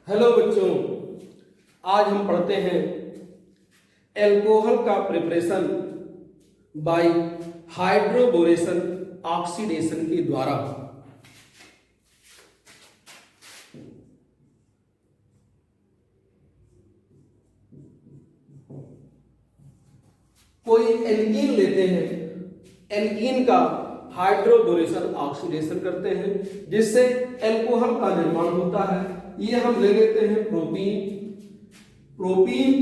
Hello बच्चों, आज हम पढ़ते हैं एल्कोहल का प्रिपरेशन बाय हाइड्रोबोरेशन ऑक्सीडेशन के द्वारा। कोई एल्कीन लेते हैं, एल्कीन का हाइड्रोबोरेशन ऑक्सीडेशन करते हैं जिससे एल्कोहल का निर्माण होता है। ये हम ले लेते हैं प्रोपीन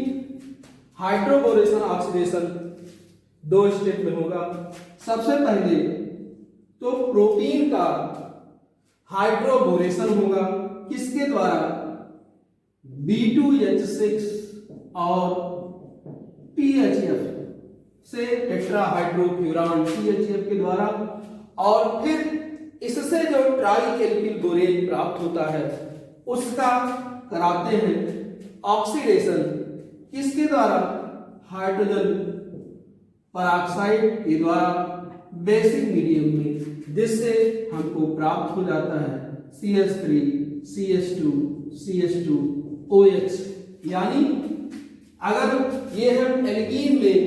हाइड्रोबोरेशन ऑक्सीडेशन दो स्टेप में होगा। सबसे पहले तो प्रोपीन का हाइड्रोबोरेशन होगा किसके द्वारा? B2H6 और THF से टेट्राहाइड्रोफ्यूरान THF के द्वारा, और फिर इससे जो ट्राई एल्किल बोरेन प्राप्त होता है उसका कराते हैं ऑक्सीडेशन किसके द्वारा? हाइड्रोजन परऑक्साइड के द्वारा बेसिक मीडियम में, जिससे हमको प्राप्त हो जाता है CH3 CH2 CH2OH। यानी अगर ये हम एल्कीन में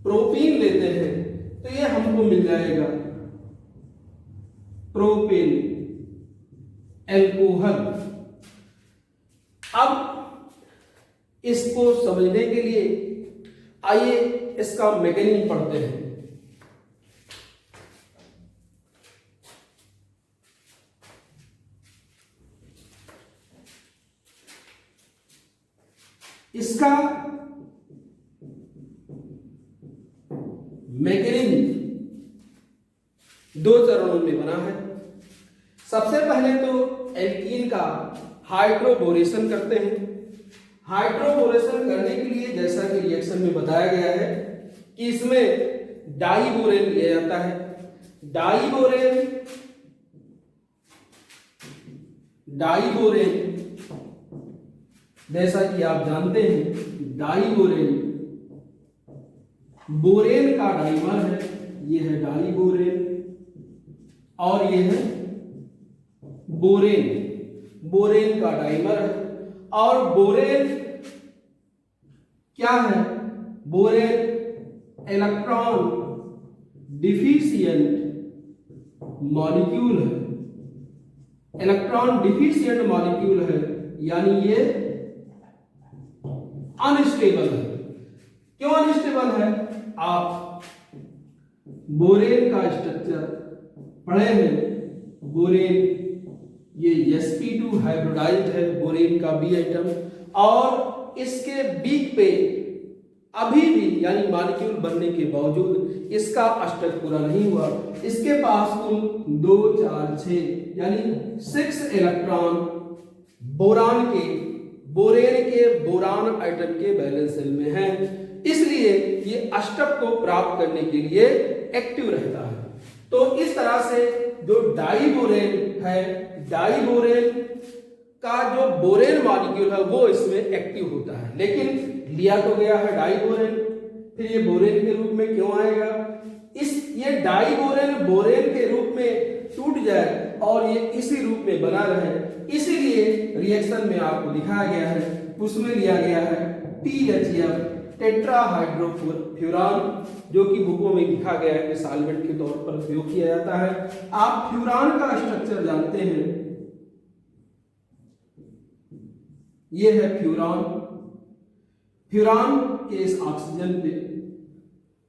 प्रोपीन लेते हैं तो ये हमको मिल जाएगा प्रोपेन एल्कोहल। अब इसको समझने के लिए आइए इसका मैकेनिज्म पढ़ते हैं। इसका मैकेनिज्म दो चरणों में बना है। सबसे पहले तो एल्कीन का हाइड्रोबोरेशन करते हैं। हाइड्रोबोरेशन करने के लिए जैसा कि रिएक्शन में बताया गया है कि इसमें डाइबोरेन लिया जाता है। डाइबोरेन जैसा कि आप जानते हैं, डाइबोरेन बोरेन का डाइमर है। ये है डाइबोरेन और ये है बोरेन का डाइमर है। और बोरेन क्या है? बोरेन इलेक्ट्रॉन डिफिशिएंट मॉलिक्यूल है। इलेक्ट्रॉन डिफिशिएंट मॉलिक्यूल है, यानी ये अनस्टेबल है। क्यों अनस्टेबल है? आप बोरेन का स्ट्रक्चर पढ़े हैं। बोरेन ये sp2 हाइब्रिडाइज्ड है, बोरेन का B आइटम, और इसके बीक पे अभी भी यानी मॉलिक्यूल बनने के बावजूद इसका अष्टक पूरा नहीं हुआ। इसके पास कुल 2 4 6 यानी 6 इलेक्ट्रॉन बोरेन के बोरान आइटम के वैलेंस शेल में है। इसलिए ये अष्टक को प्राप्त करने के लिए एक्टिव रहता है। तो इस तरह से जो डाइबोरेन है, डाइबोरेन का जो बोरेन मॉलिक्यूल है वो इसमें एक्टिव होता है। लेकिन लिया तो गया है डाइबोरेन, फिर ये बोरेन के रूप में क्यों आएगा? ये डाइबोरेन बोरेन के रूप में टूट जाए और ये इसी रूप में बना रहे, इसीलिए रिएक्शन में आपको दिखाया गया है, उसमें लिया गया है THF टेट्राहाइड्रोफ्यूरान, जो कि बुकों में लिखा गया है कि सॉल्वेंट के तौर पर प्रयोग किया जाता है। आप फ्यूरान का स्ट्रक्चर जानते हैं, ये है फ्यूरान के इस ऑक्सीजन पे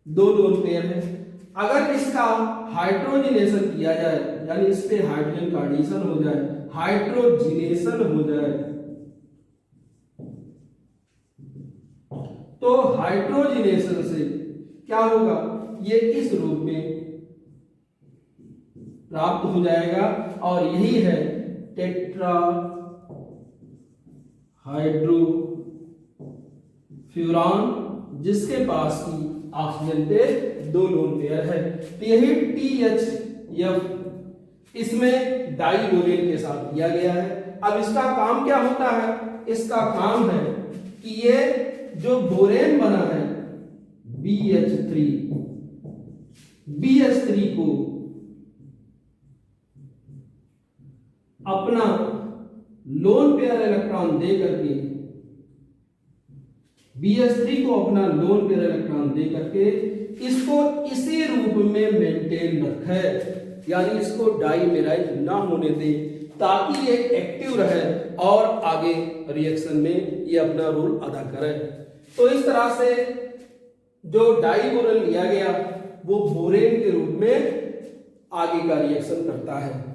2 लोन पेयर है। अगर इसका हाइड्रोजिनेशन किया जाए, यानी इस पे हाइड्रोजन का एडिशन हो जाए, हाइड्रोजिनेशन हो जाए, तो हाइड्रोजिनेशन से क्या होगा? ये इस रूप में प्राप्त हो जाएगा और यही है टेट्रा हाइड्रोफ्यूरान, जिसके पास की ऑक्सीजन पे 2 लोन पेयर है। तो यही THF इसमें डाइबोरेन के साथ दिया गया है। अब इसका काम क्या होता है? इसका काम है कि ये जो बोरेन बना है BH3 को अपना लोन पेयर इलेक्ट्रॉन दे करके BH3 को अपना लोन पेयर इलेक्ट्रॉन दे करके इसको इसी रूप में मेंटेन रखे, यानी इसको डाईमेराइज ना होने दे, ताकि ये एक्टिव रहे और आगे रिएक्शन में ये अपना रोल अदा करे। तो इस तरह से जो डाईबोरेन लिया गया वो बोरेन के रूप में आगे का रिएक्शन करता है।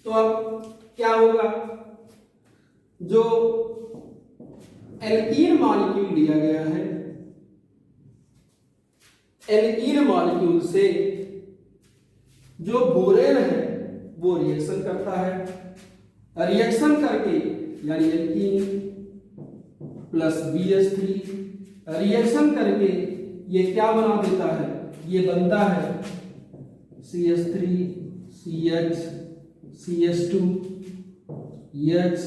तो अब क्या होगा, जो एल्कीन मॉलिक्यूल लिया गया है, एल्कीन मॉलिक्यूल से जो बोरेन है वो रिएक्शन करता है, रिएक्शन करके यानी एल्कीन प्लस BH3 रिएक्शन करके ये क्या बना देता है, ये बनता है CH3 CH CH2 H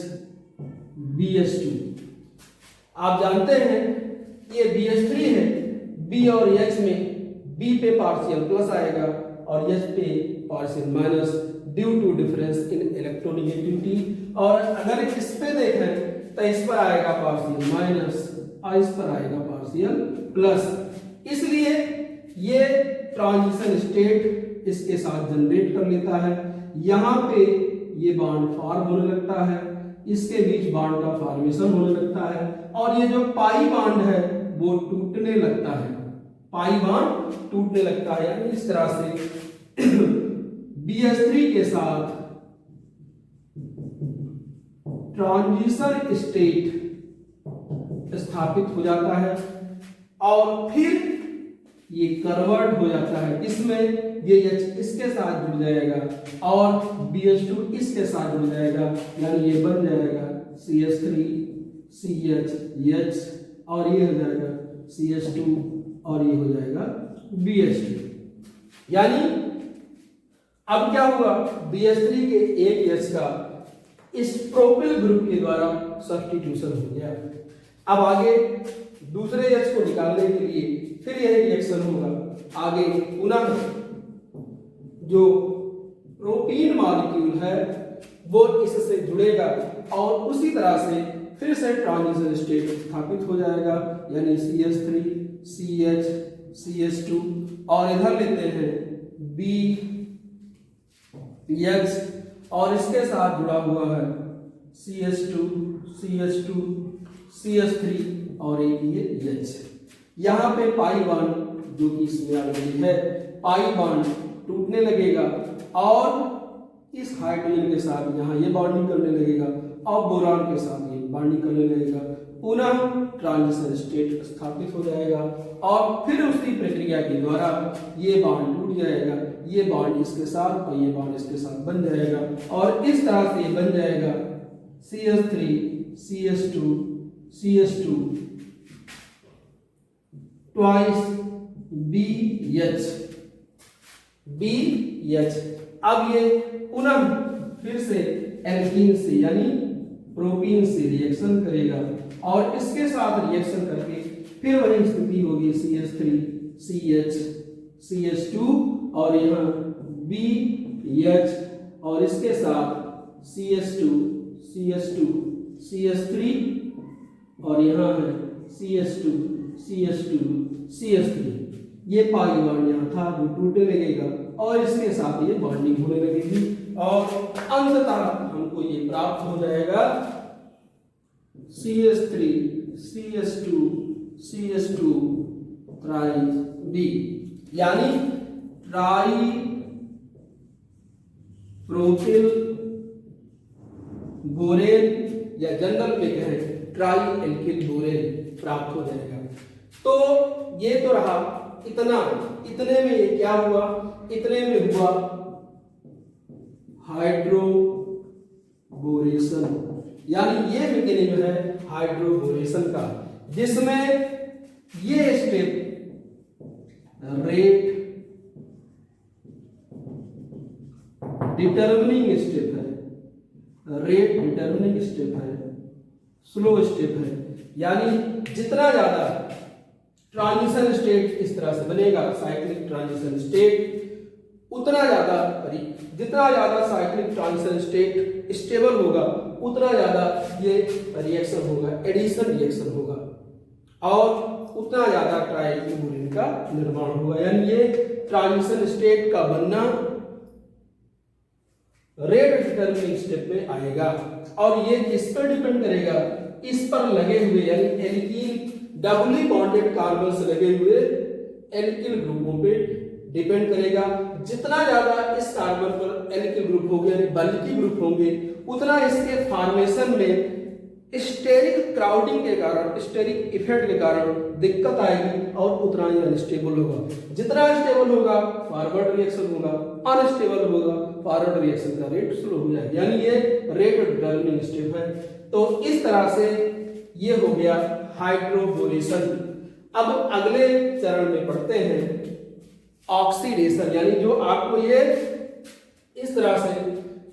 BH2। आप जानते हैं ये BH3 है, B और H में B पे पार्शियल प्लस आएगा और H पे partial minus due to difference in electronegativity. और अगर इस पे देखें तो इस पर आएगा पार्शियल माइनस और इस पर आएगा पार्शियल प्लस, इसलिए ये ट्रांजिशन स्टेट इसके साथ जनरेट कर लेता है। यहाँ पे ये बॉन्ड फॉर्म होने लगता है, इसके बीच बॉन्ड का फॉर्मेशन होने लगता है और ये जो पाई बॉन्ड है वो टूटने लगता है, पाई बॉन्ड टूटने लगता है। यानी इस तरह से BH3 के साथ ट्रांजिशन स्टेट स्थापित हो जाता है और फिर ये कन्वर्ट हो जाता है, इसमें ये H इसके साथ जुड़ जाएगा और BH2 इसके साथ जुड़ जाएगा, यानी ये बन जाएगा CH3 CH H और ये हो जाएगा CH2 और ये हो जाएगा BH2। यानी अब क्या हुआ, BH3 के एक H का इस प्रोपिल ग्रुप के द्वारा सब्स्टिट्यूशन हो गया। अब आगे दूसरे H को निकालने के लिए फिर यही रिएक्शन होगा। आगे पुनः जो प्रोपीन मॉलिक्यूल है वो इससे जुड़ेगा और उसी तरह से फिर से ट्रांजिशन स्टेट स्थापित हो जाएगा, यानी CH3 CH CH2 और इधर लेते हैं BH और इसके साथ जुड़ा हुआ है CH2 CH2 CH3 और एक ये H। यहाँ पे पाई बॉन्ड जो कि इसमें आ रही है, पाई बॉन्ड टूटने लगेगा और इस हाइड्रोजन के साथ यहाँ ये बॉन्डिंग करने लगेगा और बोरान के साथ ये बॉन्डिंग करने लगेगा, पुनः ट्रांजिशन स्टेट स्थापित हो जाएगा और फिर उसी प्रक्रिया के द्वारा ये बॉन्ड टूट जाएगा, ये बॉन्ड इसके साथ और ये बॉन्ड इसके साथ बन जाएगा और इस तरह से बन जाएगा CH3 CH2 CH2 twice BH BH। अब ये पुनः फिर से एल्कीन से यानी प्रोपीन से रिएक्शन करेगा और इसके साथ रिएक्शन करके फिर वही स्थिति होगी CH3 CH CH2 और यहाँ BH और इसके साथ CH2 CH2 CH3 और यहाँ है CH2 CH2 CH3। ये पाई बॉन्ड यहाँ था जो टूटने लगेगा और इसके साथ ये बॉन्डिंग होने लगेगी और अंततः हमको ये प्राप्त हो जाएगा CH3 CH2 CH2 tries B, यानी ट्राई प्रोपिल बोरेन या जनरल में कहें ट्राई एल्किल बोरेन प्राप्त हो जाएगा। तो ये तो रहा इतना, इतने में ये क्या हुआ, इतने में हुआ हाइड्रोबोरेशन, यानी ये मैकेनिज्म है हाइड्रोबोरेशन का, जिसमें ये स्टेप रेट डिटर्मिनिंग स्टेप है, रेट डिटर्मिनिंग स्टेप है स्लो स्टेप है, यानी जितना ज्यादा ट्रांजिशन स्टेट इस तरह से बनेगा साइक्लिक ट्रांजिशन स्टेट, उतना ज्यादा जितना ज्यादा साइक्लिक ट्रांजिशन स्टेट स्टेबल होगा उतना ज्यादा ये रिएक्शन होगा, एडिशन रिएक्शन होगा, और उतना ज्यादा ट्राइएल्किल का निर्माण होगा। यानी ये ट्रांजिशन स्टेट का बनना रेट डिटरमिनिंग स्टेप में आएगा, और ये किस पर डिपेंड करेगा, इस पर लगे हुए यानी एल्कीन डबली बॉन्डेड कार्बन से लगे हुए एल्किल ग्रुपों पे डिपेंड करेगा। जितना ज्यादा इस कार्बन पर एल्किल ग्रुप होंगे यानी बल्की ग्रुप होंगे, उतना इसके फॉर्मेशन में स्टेरिक क्राउडिंग के कारण, स्टेरिक इफेक्ट के कारण दिक्कत आएगी और उतना ही अनस्टेबल होगा। जितना स्टेबल होगा फॉरवर्ड रिएक्शन होगा, अनस्टेबल होगा फॉरवर्ड रिएक्शन का रेट स्लो हो जाएगा, यानी ये रेट डिटरमिनिंग स्टेप है। तो इस तरह से ये हो गया हाइड्रोबोरेशन। अब अगले चरण में पढ़ते हैं ऑक्सीडेशन, यानी जो आपको ये इस तरह से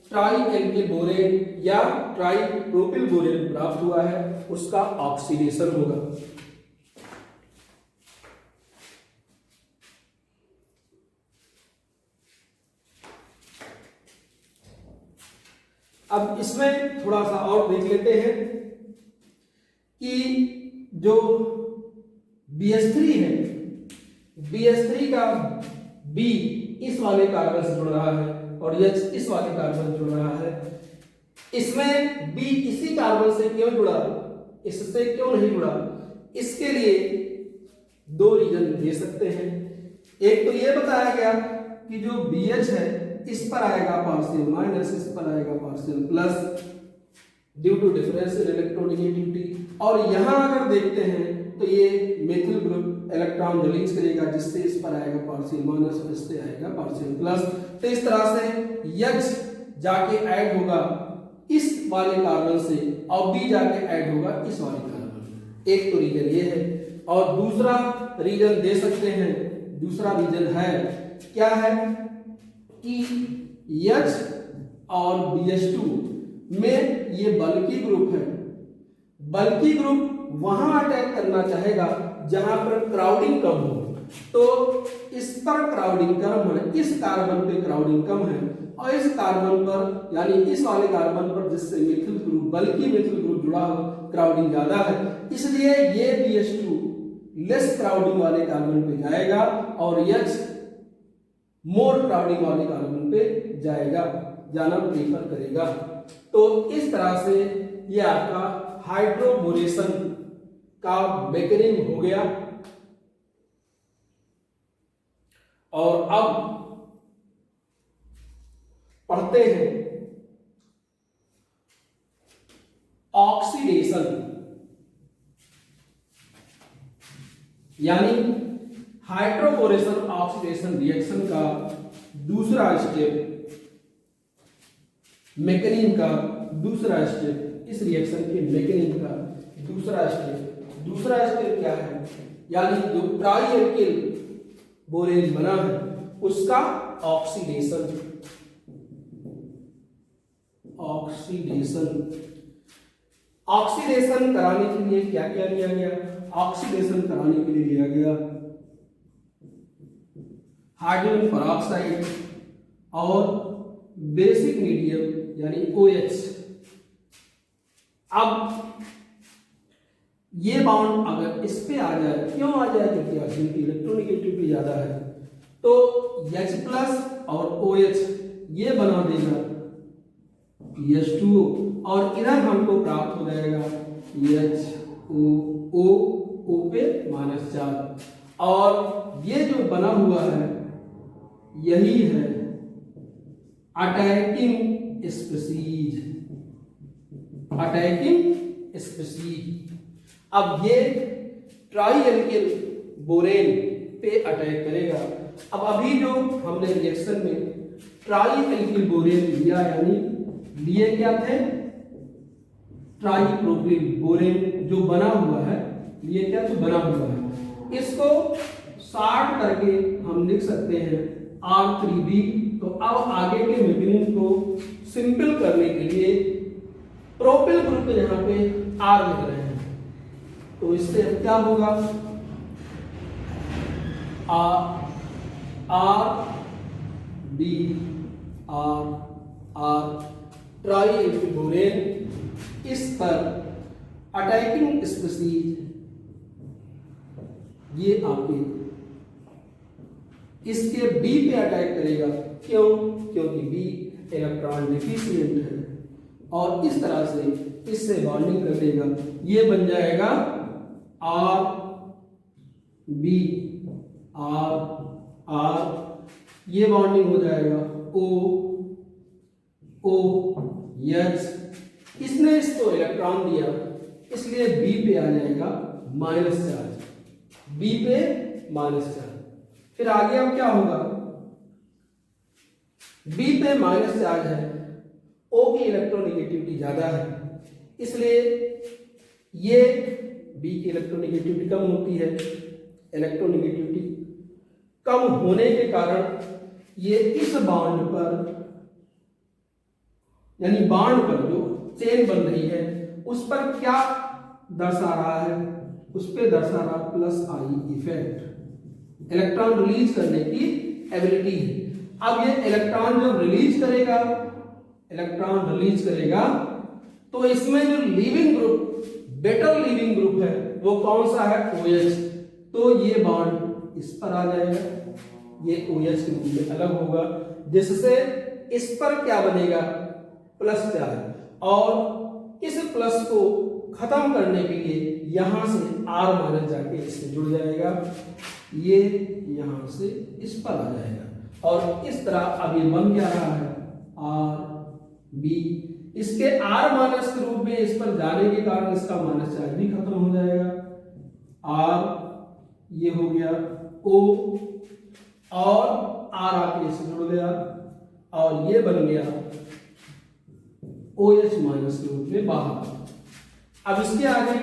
ट्राइएल्किल बोरेन या ट्राइप्रोपिल बोरेन प्राप्त हुआ है उसका ऑक्सीडेशन होगा। अब इसमें थोड़ा सा और देख लेते हैं कि जो BH3 है, BH3 का B इस वाले कार्बन से जुड़ रहा है और H इस वाले कार्बन से जुड़ रहा है। इसमें B इसी कार्बन से क्यों जुड़ा, इससे क्यों नहीं जुड़ा, इसके लिए दो रीजन दे सकते हैं। एक तो ये बताया गया कि जो BH है इस पर आएगा पार्शियल माइनस, इस पर आएगा partial plus due to difference in electronegativity, और यहां अगर देखते हैं तो ये मेथिल ग्रुप इलेक्ट्रॉन रिलीज करेगा जिससे इस पर आएगा पार्शियल माइनस और इससे आएगा पार्शियल प्लस। तो इस तरह से H जाके ऐड होगा इस वाले कार्बन से और B जाके ऐड होगा इस वाले कार्बन में। एक तो रीजन ये है, और दूसरा रीजन दे सकते हैं, दूसरा रीजन है क्या है कि H और BH2 में ये बल्की ग्रुप है, बल्की ग्रुप वहां अटैक करना चाहेगा जहां पर क्राउडिंग कम हो, तो इस पर क्राउडिंग कम है, इस कार्बन पे क्राउडिंग कम है, और इस कार्बन पर यानी इस वाले कार्बन पर जिससे मिथिल ग्रुप बल्कि मिथिल ग्रुप जुड़ा हो क्राउडिंग ज्यादा है, इसलिए ये BH2 लेस क्राउडिंग वाले कार्बन पे जाएगा और H मोर क्राउडिंग वाले कार्बन पे जाएगा, जाना प्रेफर करेगा। तो इस तरह से ये आपका हाइड्रोबोरेशन का मैकेनिज्म हो गया। और अब पढ़ते हैं ऑक्सीडेशन, यानी हाइड्रोबोरेशन ऑक्सीडेशन रिएक्शन का दूसरा स्टेप, मैकेनिज्म का दूसरा स्टेप, इस रिएक्शन के मैकेनिज्म का दूसरा स्टेप क्या है, यानी जो ट्राइएल्किल बोरेन बना है उसका ऑक्सीडेशन कराने के लिए क्या क्या लिया गया, ऑक्सीडेशन कराने के लिए लिया गया हाइड्रोजन पेरोक्साइड और बेसिक मीडियम यानी OH। अब ये बॉन्ड अगर इस पे आ जाए, क्यों आ जाए, क्योंकि ऑक्सीजन की इलेक्ट्रोनेगेटिविटी ज्यादा है, तो H+ और OH ये बना देगा H2O, और इधर हमको प्राप्त हो जाएगा HOO पे -4, और ये जो बना हुआ है यही है अटैकिंग स्पीशीज। अब ये ट्राइएल्किल बोरेन पे अटैक करेगा। अब अभी जो हमने रिएक्शन में ट्राइएल्किल बोरेन लिया, यानी लिए क्या थे, ट्राइप्रोपिल बोरेन जो बना हुआ है, लिए क्या, जो बना हुआ है, इसको शॉर्ट करके हम लिख सकते हैं R3B। तो अब आगे के मैकेनिज्म को सिंपल करने के लिए प्रोपिल प्रोपिल ग्रुप में यहाँ पे R लिख रहे हैं, तो इससे अब क्या होगा, R B R try borane इस पर अटैकिंग स्पीसीज ये आपके इसके बी पे अटैक करेगा। क्यों? क्योंकि बी इलेक्ट्रॉन डिफिशिएंट है और इस तरह से इससे बॉन्डिंग कर देगा। ये बन जाएगा आर बी आर, ये बॉन्डिंग हो जाएगा ओ एच। इसने इसको इलेक्ट्रॉन दिया इसलिए बी पे आ जाएगा माइनस चार्ज, बी पे माइनस चार्ज। फिर आगे अब क्या होगा, बी पे माइनस चार्ज है, ओ की इलेक्ट्रोनेगेटिविटी ज्यादा है, इसलिए ये बी की इलेक्ट्रोनेगेटिविटी कम होती है। इलेक्ट्रोनेगेटिविटी कम होने के कारण ये इस बॉन्ड पर, यानी बॉन्ड पर जो चेन बन रही है उस पर क्या दर्शा रहा है, उस पर दर्शा रहा plus I effect, electron release करने की एबिलिटी है। अब ये इलेक्ट्रॉन जब रिलीज करेगा तो इसमें जो leaving group, better leaving group है वो कौन सा है, OH। तो ये बॉन्ड इस पर आ जाएगा, ये OH के रूप में अलग होगा, जिससे इस पर क्या बनेगा, प्लस चार्ज। और इस प्लस को खत्म करने के लिए यहां से R माइनस जाके इससे जुड़ जाएगा, ये यहां से इस पर आ जाएगा और इस तरह अब ये बन क्या रहा है, आर बी। इसके R माइनस के रूप में इस पर जाने के कारण इसका माइनस चार्ज भी खत्म हो जाएगा, R ये हो गया O और R आके इससे जुड़ गया और ये बन गया OH माइनस के रूप में बाहर। अब इसके आगे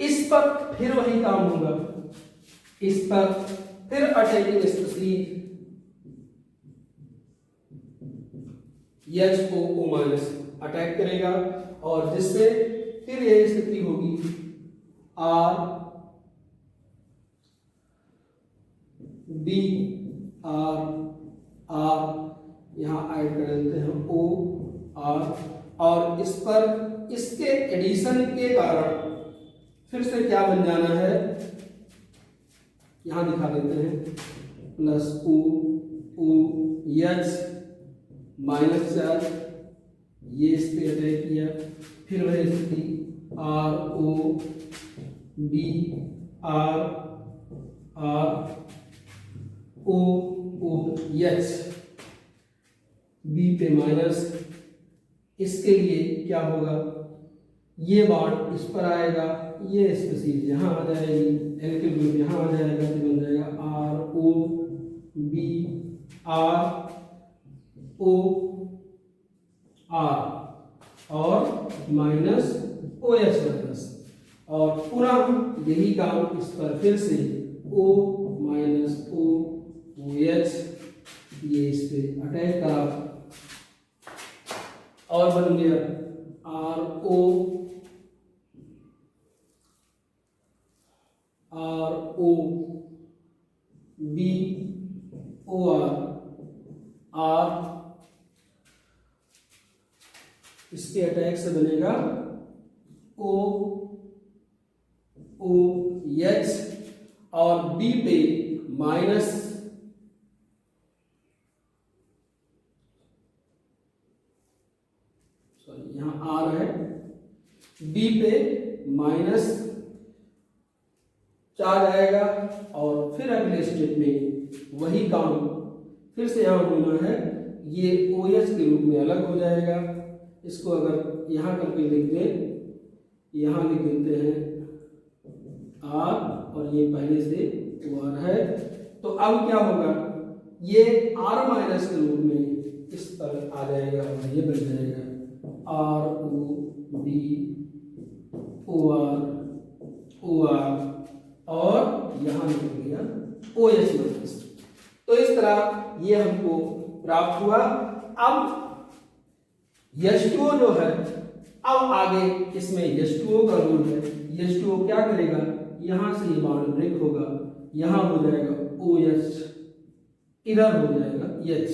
इस पर फिर वही काम होगा, इस पर फिर अटैकिंग स्पीसीज H को O माइनस अटैक करेगा और जिससे फिर यह स्थिति होगी R B R यहां ऐड कर देते हैं O R और इस पर इसके एडिशन के कारण फिर से क्या बन जाना है, यहां दिखा देते हैं plus O H minus charge, ये इस पे अटैक किया, फिर वही स्थिति R O B R O H, B पे माइनस। इसके लिए क्या होगा, ये बॉन्ड इस पर आएगा, ये स्पीसीज यहाँ आ जाएगी, एल के ग्रुप यहाँ आ जाएगा, तो बन जाएगा R O B R O R और माइनस OH माइनस, और पुनः यही काम इस पर फिर से O माइनस OH, ये इस पे अटैक करा और बन गया R O B O R, इसके अटैक से बनेगा OH और B पे माइनस, सॉरी यहां R है, B पे माइनस चार्ज आएगा और फिर अगले स्टेप में वही काम फिर से यहां होना है, ये OH के रूप में अलग हो जाएगा। इसको अगर यहाँ करके लिख दें, यहाँ लिख देते हैं R और ये पहले से OR है, तो अब क्या होगा, ये R माइनस के रूप में इस पर आ जाएगा और ये बन जाएगा R O B O R और यहाँ निकल गया OH माइनस। तो इस तरह ये हमको प्राप्त हुआ। अब H2O जो है, अब आगे इसमें H2O का रूल है। H2O क्या करेगा, यहां से ये बॉन्ड ब्रेक होगा, यहां हो जाएगा OH, इधर हो जाएगा H।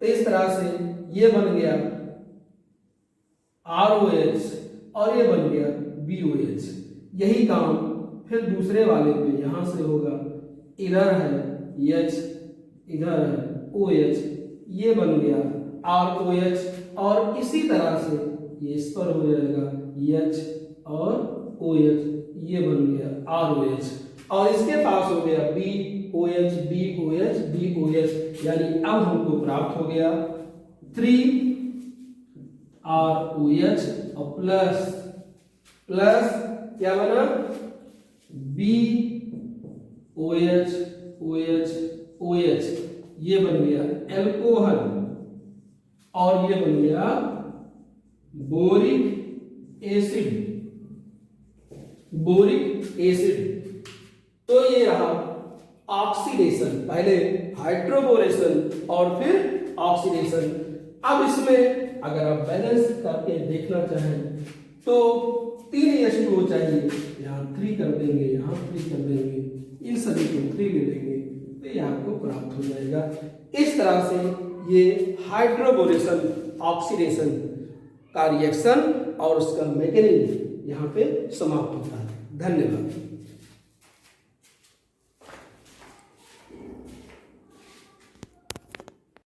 तो इस तरह से ये बन गया ROH और ये बन गया BOH। यही काम फिर दूसरे वाले पे यहां से होगा, इधर है H, इधर है OH, ये बन गया ROH और इसी तरह से ये इस पर हो जाएगा H और OH, ये बन गया ROH और इसके पास हो गया BOH BOH BOH, यानी अब हमको प्राप्त हो गया 3 ROH और प्लस क्या बना BOH OH OH, ये बन गया एल्कोहल और ये बन गया बोरिक एसिड। तो ये रहा ऑक्सीडेशन, पहले हाइड्रोबोरेशन और फिर ऑक्सीडेशन। अब इसमें अगर आप बैलेंस करके देखना चाहें तो 3 H2O चाहिए, यहाँ 3 कर देंगे, यहाँ 3 कर देंगे, इन सभी को 3 ले लेंगे तो ये आपको प्राप्त हो जाएगा। इस तरह से ये हाइड्रोबोरेशन ऑक्सीडेशन का रिएक्शन और उसका मैकेनिज्म यहाँ पे समाप्त होता है। धन्यवाद।